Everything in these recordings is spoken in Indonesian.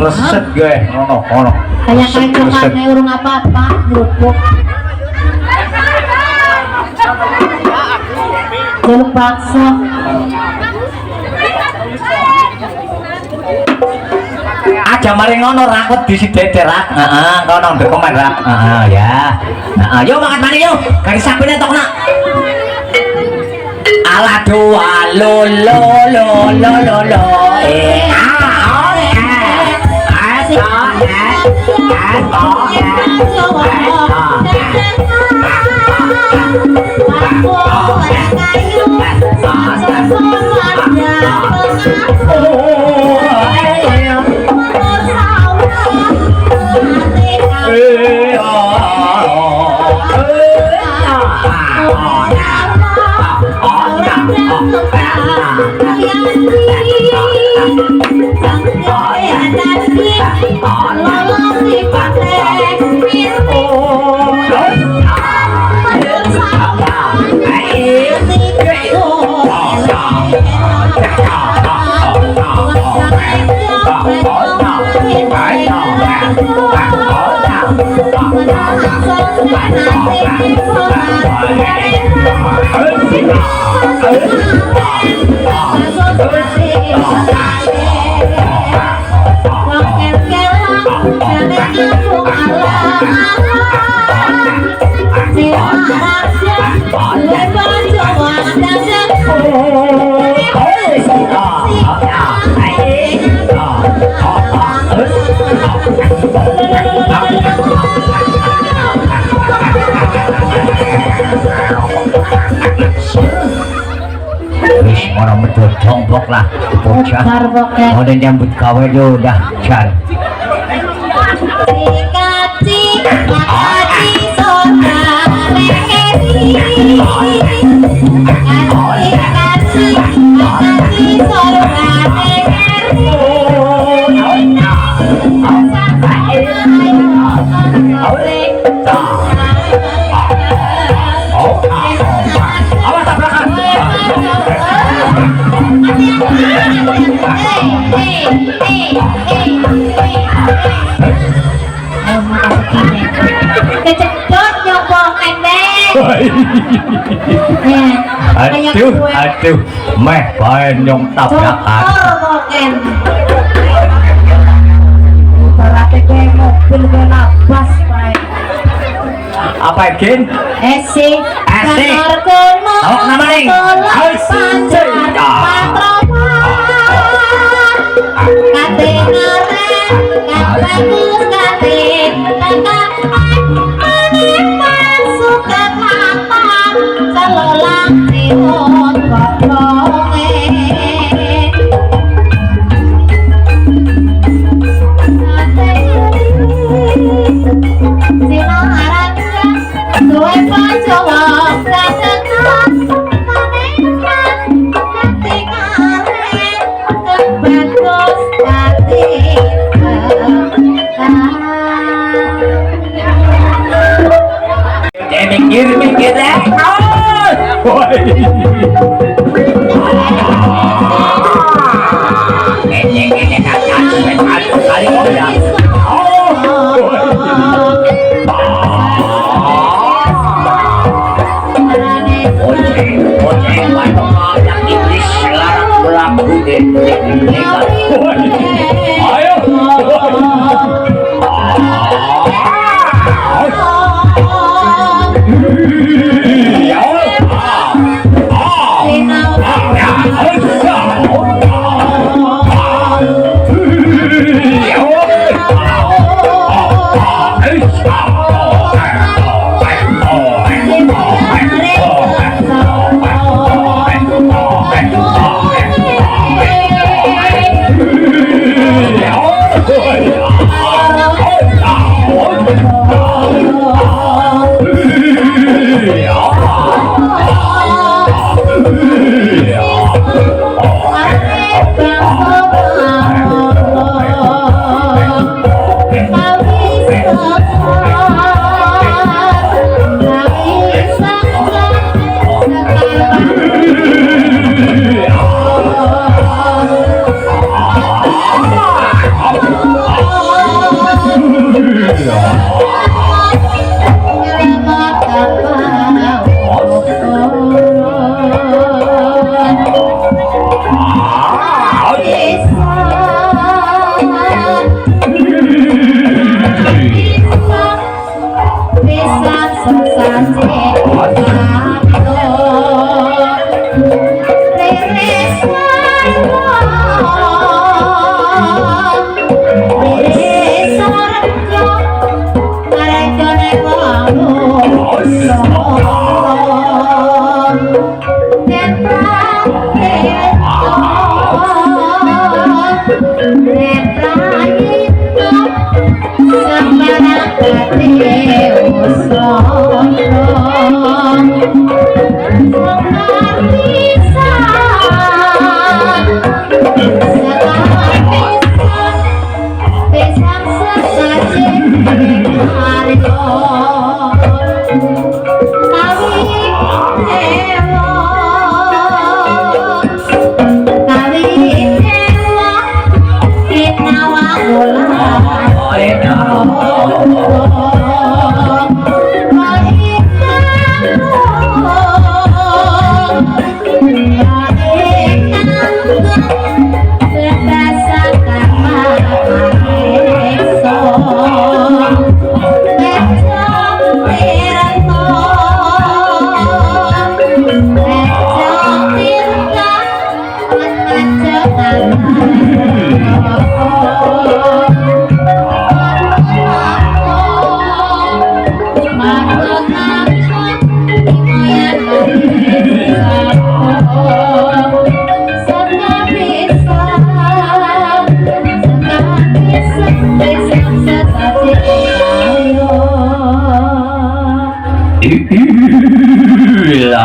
Reset gue, ono. Kayak coklatnya urung apa-apa, kerupuk. Jaluk bakso. Aja mari ngono rakut di sidete rak. Heeh, kono ndek komen rak. Heeh ya. Heeh, yo makan mani yo. Garis sapine tokna. Ala dua lo. Orang betul jongkok lah bocah mau dan nyambut gawe lo udah jar Kecepot nyobong endek. Aduh, meh bae nyong tabrakan. Berarti gue mobil gue nabas bae. Apa gen? Esi. Awak nama ning. minggir deh.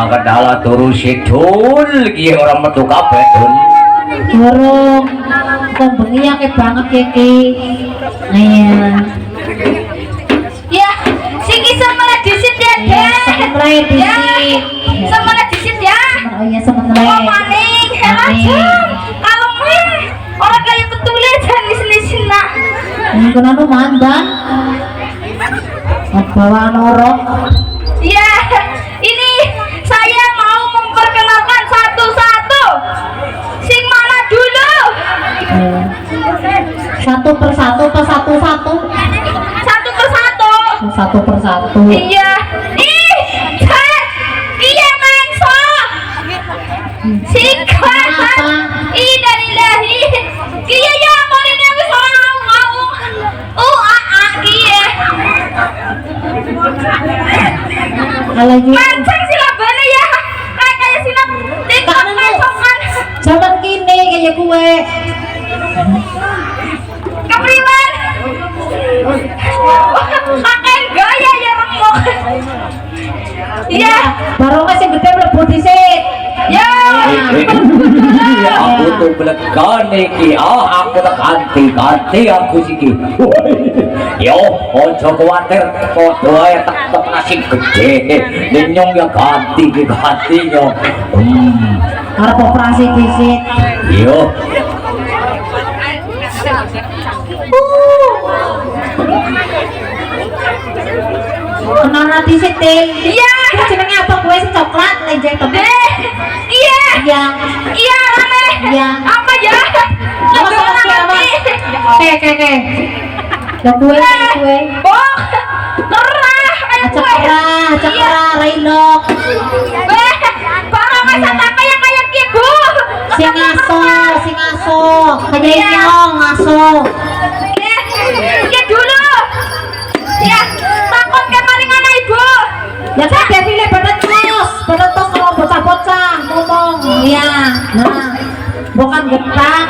Kedala turu sidul iki orang metu kabeh dul. Burung kok bengi akeh banget iki. Iya. Ya, sing iso malah disit ya, Iya, Dek. sementre Ya, disit. sementre disit ya. Oh iya sementre. Oh, maning, heran Maning. jam. Kalau meh orang kaya ketule jenis-jenis nak. Ini kena nu mandan. Bawa norok. Ya, ini saya mau memperkenalkan satu-satu. Sing mana dulu? Satu persatu atau satu-satu? Satu persatu. Satu persatu. Iya. Ih, Dek. Iya mangsa. Sikon. Apa? Innalillahi. Iya ya ampun ini wis ora mau. Kiye. Lagi Mancing silabane ya. Kayak sinap TikTok Kangen, Bu. mencokan. zaman kini kayak kue. Kepriwan. Akan gaya ya remuk. Iya. Baru masih gede mlebu dhisik. Ya. Aku tuh belekan iki. Aku tak ganti aku siki. Yo, ojo kuwatir, padha ae tak nasi gede. Nyong ya ganti nyong. Arep operasi disit. Yo. Kenapa disit, Til? Iya. Jenenge apa kue sing coklat leje tebel? Iya. Iya. Iya, Rame. Iya. Apa ya? Apa sama siapa? Oke. Ya kue. Oh, kerah. Cakra, Rainok. Para wisata kayak gitu. Sing ngaso. Kayak nyong ngaso. Ya dulu. Ya, takut kemalingan ibu. Ya kan defile badan tos kalau bocah-bocah ngomong. Iya. Nah, bukan getak.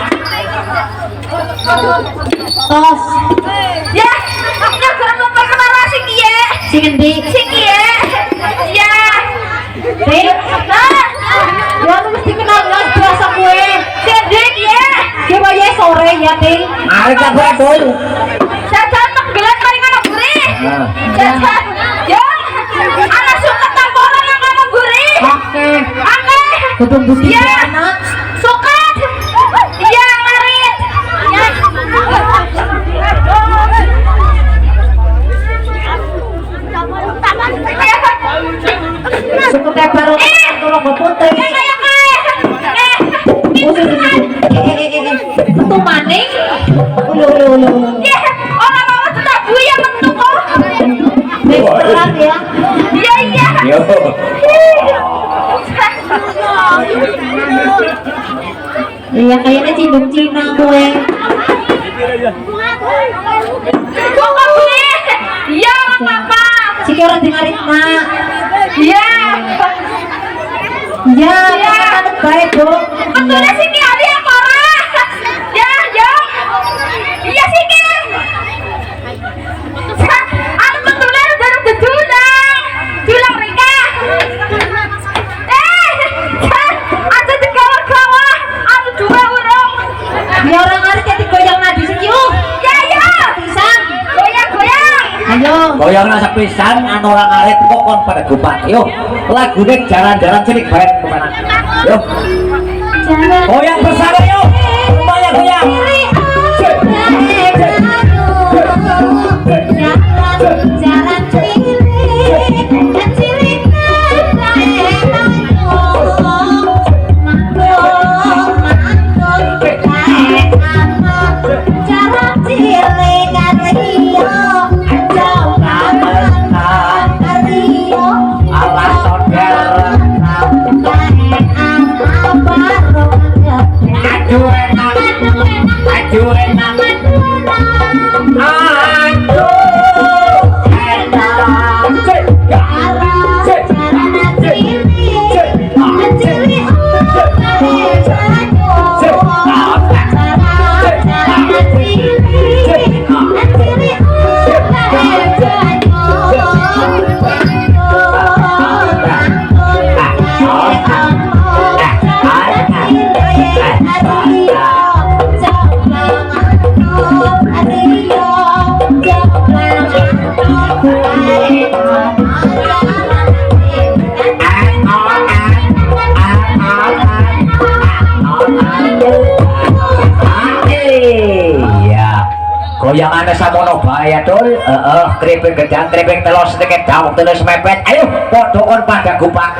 Tos. Ya, aku kurang memperkenalkan si Kie. Sing endi? Si Kie. Ya. Til. Ya lu mesti kenal las biasa kue. Sedek ya. Coba ya sore ya, Til. Arek tak betul. Jajan menggelar maringan gurih. Jajan. Ya. Anak suka tampolan yang kamu gurih. Oke. Oke. Kudu bukti Ya. anak. Suka. Iya, Marit. Ya. Suku tebar kalau putih. Itu maning. Ulu. Ya, orang mau tetap buaya bentuk kok. Berat ya. Iya. Yo. Iya kayaknya cindung Cina gue. Kok nggak boleh? Iya, apa-apa. Siki orang dengarin nak. Iya. Ya, Iya. kita baik dong. Betulnya sih Ki Ali yang parah. Ya. Iya sih Ki. Anu betulnya udah dulang Rika. Ada di kawah-kawah. Anu dua urung. Ya orang harus jadi goyang nadi siki. Ya. Pisan. Goyang. Ayo. Goyang rasa pisan anu orang alit kok kon pada gupak. Yo. Lagune jalan-jalan cilik bae kemana. Yo. Jalan. Goyang bersama yo. Semuanya goyang. Jalan cilik Alas saudara. Aduh enak. Aduh enak. Goyangan samono bahaya dul. Kripik gedang, kripik telur sedikit daun terus mepet. Ayo, podo kon pada gupak.